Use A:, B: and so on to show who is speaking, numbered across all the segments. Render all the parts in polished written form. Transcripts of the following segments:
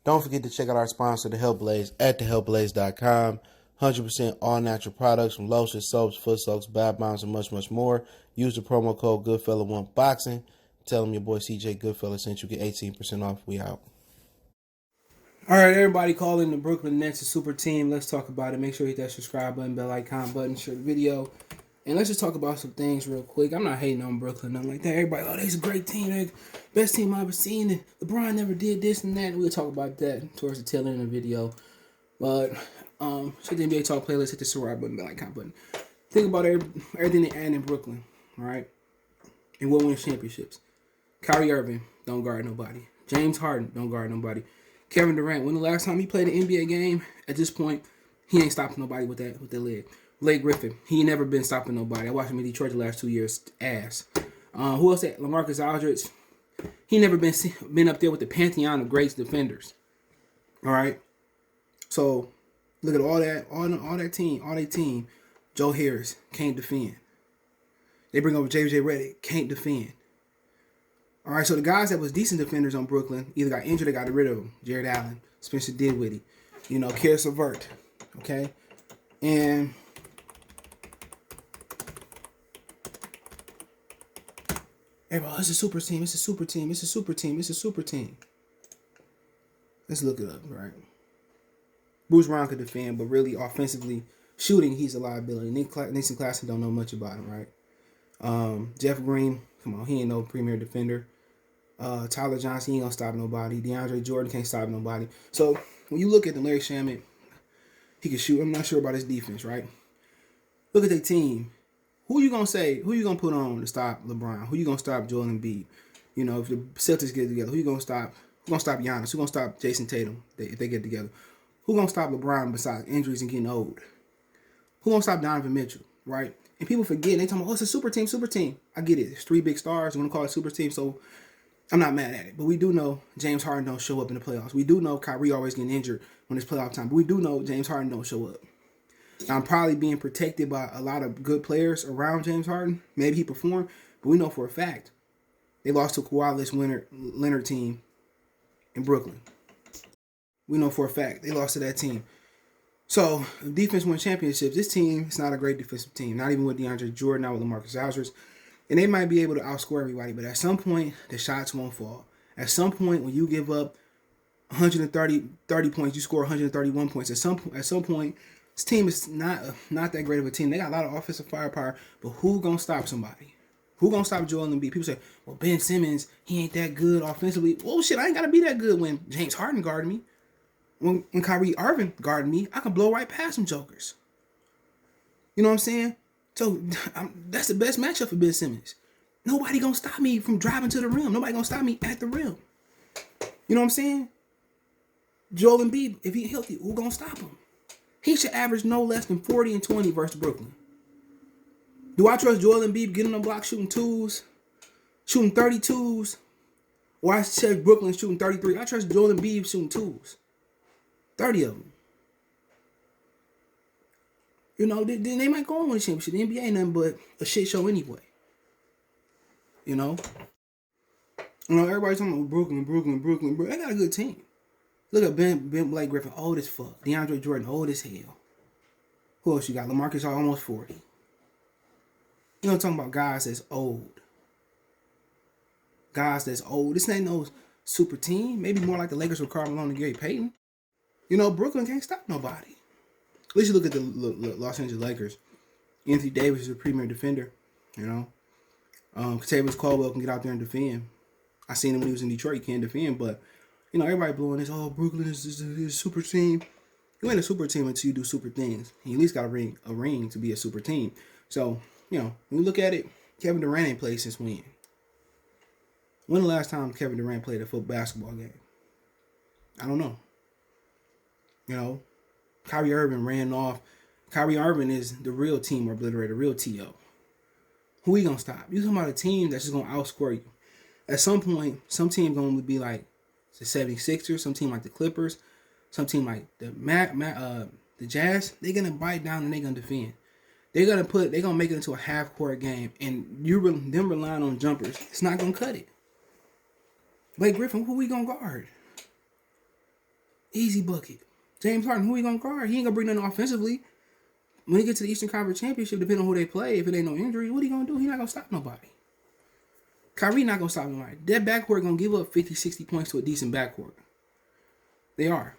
A: Don't forget to check out our sponsor, The Health Blaze, at thehealthblaze.com. 100% all natural products from lotions, soaps, foot soaks, bath bombs, and much, much more. Use the promo code Goodfella1Boxing. Tell them your boy CJ Goodfella sent you, get 18% off. We out.
B: All right, everybody calling the Brooklyn Nets a super team. Let's talk about it. Make sure you hit that subscribe button, bell icon button, share the video. And let's just talk about some things real quick. I'm not hating on Brooklyn, nothing like that. Everybody, oh, they're a great team. They're the best team I've ever seen. And LeBron never did this and that. We'll talk about that towards the tail end of the video. But check the NBA Talk playlist, hit the subscribe button, bell icon button. Think about everything they add in Brooklyn, all right? And we'll win championships. Kyrie Irving, don't guard nobody. James Harden, don't guard nobody. Kevin Durant, when the last time he played an NBA game, at this point, he ain't stopping nobody with that leg. Blake Griffin, he ain't never been stopping nobody. I watched him in Detroit the last 2 years. Ass. Who else? LaMarcus Aldridge. He never been up there with the pantheon of great defenders. All right. So look at all that team. Joe Harris can't defend. They bring over JJ Redick, can't defend. All right. So the guys that was decent defenders on Brooklyn either got injured or got rid of them. Jared Allen, Spencer Dinwiddie, Karis LeVert. Okay, and everybody, it's a super team. It's a super team. It's a super team. It's a super team. Let's look it up, right? Bruce Brown could defend, but really offensively, shooting, he's a liability. Nixon Claxton don't know much about him, right? Jeff Green, come on, he ain't no premier defender. Tyler Johnson, he ain't gonna stop nobody. DeAndre Jordan can't stop nobody. So when you look at the Larry Shamet, he can shoot. I'm not sure about his defense, right? Look at their team. Who you gonna say? Who you gonna put on to stop LeBron? Who you gonna stop Joel Embiid? If the Celtics get together, who you gonna stop? Who gonna stop Giannis? Who gonna stop Jason Tatum if they get together? Who gonna stop LeBron besides injuries and getting old? Who gonna stop Donovan Mitchell, right? And people forget, they talking about, it's a super team. I get it. It's 3 big stars. I'm gonna call it super team, so I'm not mad at it. But we do know James Harden don't show up in the playoffs. We do know Kyrie always getting injured when it's playoff time. But we do know James Harden don't show up. Now, I'm probably being protected by a lot of good players around James Harden. Maybe he performed, but we know for a fact they lost to Kawhi Leonard team in Brooklyn. We know for a fact they lost to that team. So, if defense wins championships, this team is not a great defensive team. Not even with DeAndre Jordan, not with LaMarcus Aldridge. And they might be able to outscore everybody, but at some point, the shots won't fall. At some point, when you give up 130 points, you score 131 points. At some point, this team is not that great of a team. They got a lot of offensive firepower, but who gonna stop somebody? Who gonna stop Joel Embiid? People say, well, Ben Simmons, he ain't that good offensively. Well, shit, I ain't gotta be that good when James Harden guarded me. When Kyrie Irving guarded me, I can blow right past some jokers. You know what I'm saying? So that's the best matchup for Ben Simmons. Nobody gonna stop me from driving to the rim. Nobody gonna stop me at the rim. You know what I'm saying? Joel Embiid, if he's healthy, who gonna stop him? He should average no less than 40 and 20 versus Brooklyn. Do I trust Joel Embiid getting on the block shooting 2s, shooting 32s? Or I check Brooklyn shooting 33. I trust Joel Embiid shooting 2s. 30 of them. Then they might go on with a championship. The NBA ain't nothing but a shit show anyway. Everybody's talking about Brooklyn. They got a good team. Look at Blake Griffin, old as fuck. DeAndre Jordan, old as hell. Who else you got? LaMarcus, almost 40. I'm talking about guys that's old. This ain't no super team. Maybe more like the Lakers with Karl Malone and Gary Payton. Brooklyn can't stop nobody. At least you look at the Los Angeles Lakers. Anthony Davis is a premier defender. Kentavious Caldwell can get out there and defend. I seen him when he was in Detroit. He can't defend, but everybody blowing this. Oh, Brooklyn is a super team. You ain't a super team until you do super things. You at least got a ring to be a super team. So when you look at it, Kevin Durant ain't played since when? When the last time Kevin Durant played a basketball game? I don't know. Kyrie Irving ran off. Kyrie Irving is the real team obliterator, real T.O. Who he gonna stop? You talking about a team that's just gonna outscore you. At some point, some team gonna be like the 76ers, some team like the Clippers, some team like the Jazz. They're gonna bite down and they're gonna defend. They're gonna make it into a half-court game, and them relying on jumpers, it's not gonna cut it. Blake Griffin, who we gonna guard? Easy bucket. James Harden, who he gonna guard? He ain't gonna bring nothing offensively. When he get to the Eastern Conference Championship, depending on who they play, if it ain't no injury, what he gonna do? He not gonna stop nobody. Kyrie not gonna stop nobody. That backcourt gonna give up 50, 60 points to a decent backcourt. They are.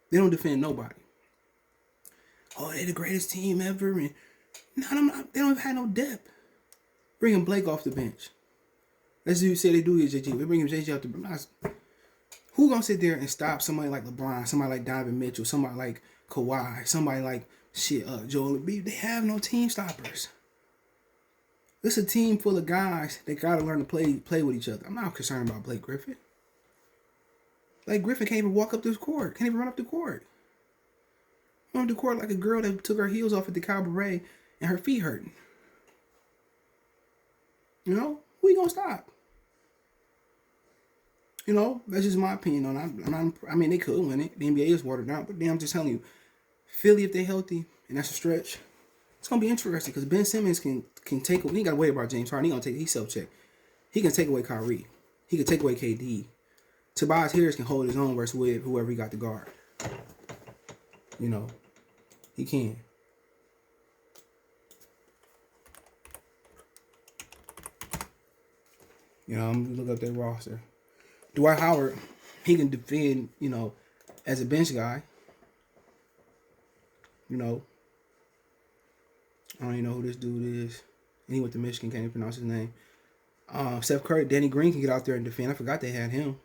B: They don't defend nobody. Oh, they the greatest team ever, and they don't have no depth. Bringing Blake off the bench. Let's say they do get JG. They bring him JG off the bench. Who gonna sit there and stop somebody like LeBron, somebody like Donovan Mitchell, somebody like Kawhi, somebody like Joel Embiid? They have no team stoppers. This is a team full of guys that gotta learn to play with each other. I'm not concerned about Blake Griffin. Blake Griffin can't even walk up this court. Can't even run up the court. Run up the court like a girl that took her heels off at the cabaret and her feet hurting. You know, who you gonna stop? You know, that's just my opinion on it. I mean, they could win it. The NBA is watered down, but damn, I'm just telling you, Philly, if they're healthy, and that's a stretch, it's gonna be interesting because Ben Simmons can take. We ain't gotta worry about James Harden. He's self-check. He can take away Kyrie. He can take away KD. Tobias Harris can hold his own versus with whoever he got to guard. You know, he can. You know, I'm gonna look up their roster. Dwight Howard, he can defend, you know, as a bench guy. You know, I don't even know who this dude is. And he went to Michigan, can't even pronounce his name. Steph Curry, Danny Green can get out there and defend. I forgot they had him.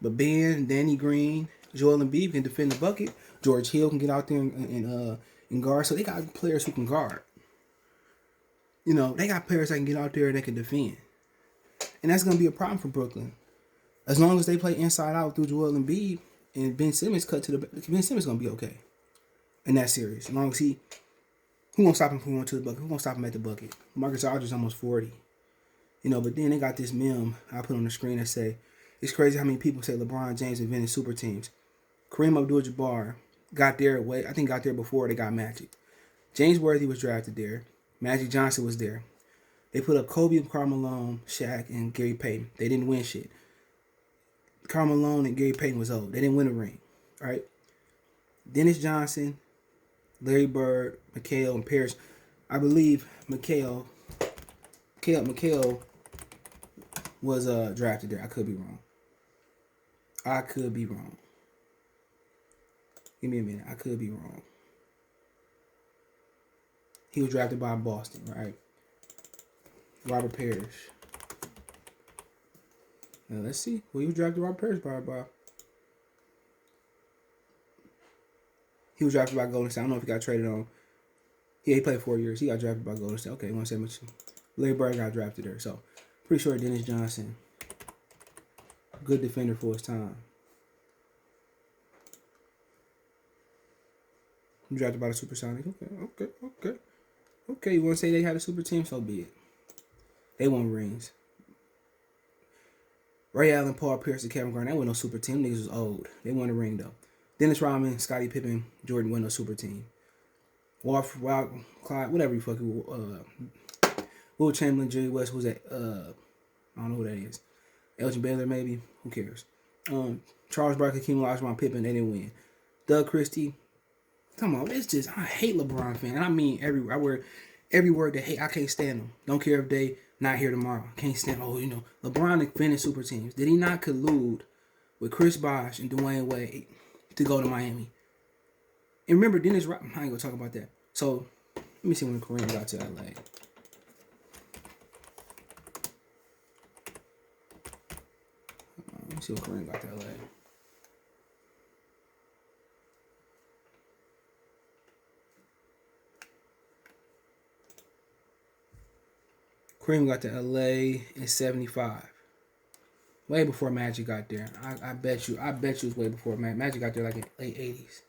B: But Ben, Danny Green, Joel Embiid can defend the bucket. George Hill can get out there and guard. So they got players who can guard. You know, they got players that can get out there and they can defend. And that's going to be a problem for Brooklyn. As long as they play inside out through Joel Embiid and Ben Simmons Ben Simmons going to be okay in that series. As long as who going to stop him from going to the bucket? Who going to stop him at the bucket? Marcus Aldridge almost 40. You know, but then they got this meme I put on the screen that say, it's crazy how many people say LeBron James invented super teams. Kareem Abdul-Jabbar got there before they got Magic. James Worthy was drafted there. Magic Johnson was there. They put up Kobe, Karl Malone, Shaq, and Gary Payton. They didn't win shit. Karl Malone and Gary Payton was old. They didn't win a ring. All right? Dennis Johnson, Larry Bird, McHale, and Parrish. I believe McHale was drafted there. I could be wrong. Give me a minute. I could be wrong. He was drafted by Boston, right? Robert Parrish. Now let's see. Who he was drafted Robert Parrish by. He was drafted by Golden State. I don't know if he got traded on. Yeah, he played 4 years. He got drafted by Golden State. Okay, 172. Larry Bird got drafted there. So, pretty sure Dennis Johnson. Good defender for his time. Drafted by the Supersonics. Okay, you want to say they had a super team? So be it. They won rings. Ray Allen, Paul Pierce, and Kevin Garnett, that wasn't no super team. Niggas was old. They won a ring, though. Dennis Rodman, Scottie Pippen, Jordan wasn't no super team. Wild, Clyde, whatever you fucking... Will Chamberlain, Jerry West, who's that? I don't know who that is. Elgin Baylor, maybe. Who cares? Charles Barkley, King Olajuwon, Pippen, they didn't win. Doug Christie. Come on, it's just, I hate LeBron fans. And I mean every word they hate. I can't stand them. Don't care if they not here tomorrow. Can't stand, LeBron invented super teams. Did he not collude with Chris Bosh and Dwayne Wade to go to Miami? And remember, Dennis Rodman, I ain't gonna talk about that. So, let me see when Kareem got to LA. Let me see when Kareem got to LA. Kareem got to LA in 75. Way before Magic got there. I bet you it was way before Magic got there, like in late 80s.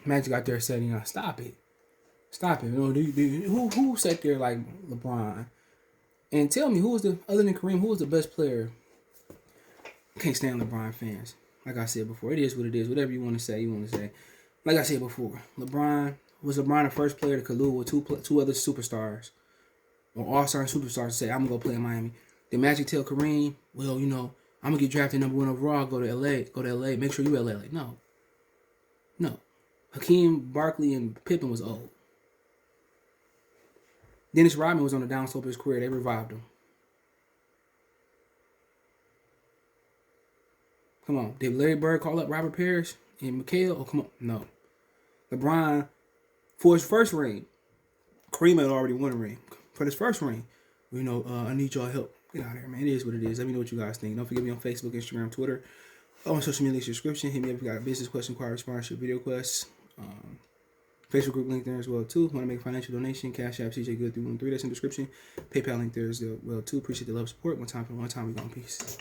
B: Magic got there 79. Stop it. Who sat there like LeBron? And tell me, other than Kareem, who was the best player? I can't stand LeBron fans. Like I said before, it is what it is. Whatever you want to say, you want to say. Like I said before, was LeBron the first player to collude with two other superstars or all-star superstars to say, I'm going to go play in Miami? Did Magic tell Kareem, well, I'm going to get drafted number 1 overall, go to LA, make sure you LA. No. Hakeem, Barkley, and Pippen was old. Dennis Rodman was on the downslope of his career. They revived him. Come on. Did Larry Bird call up Robert Parrish and McHale? Oh, come on. No. LeBron, for his first ring, Kareem had already won a ring. For his first ring, I need y'all help. Get out of here, man. It is what it is. Let me know what you guys think. Don't forget me on Facebook, Instagram, Twitter. On social media subscription. Hit me up if you got a business question, inquiry, sponsorship, video requests. Facebook group link there as well too. Want to make a financial donation? Cash App CJ Good 313. That's in the description. PayPal link there as well too. Appreciate the love support. One time, we're going peace.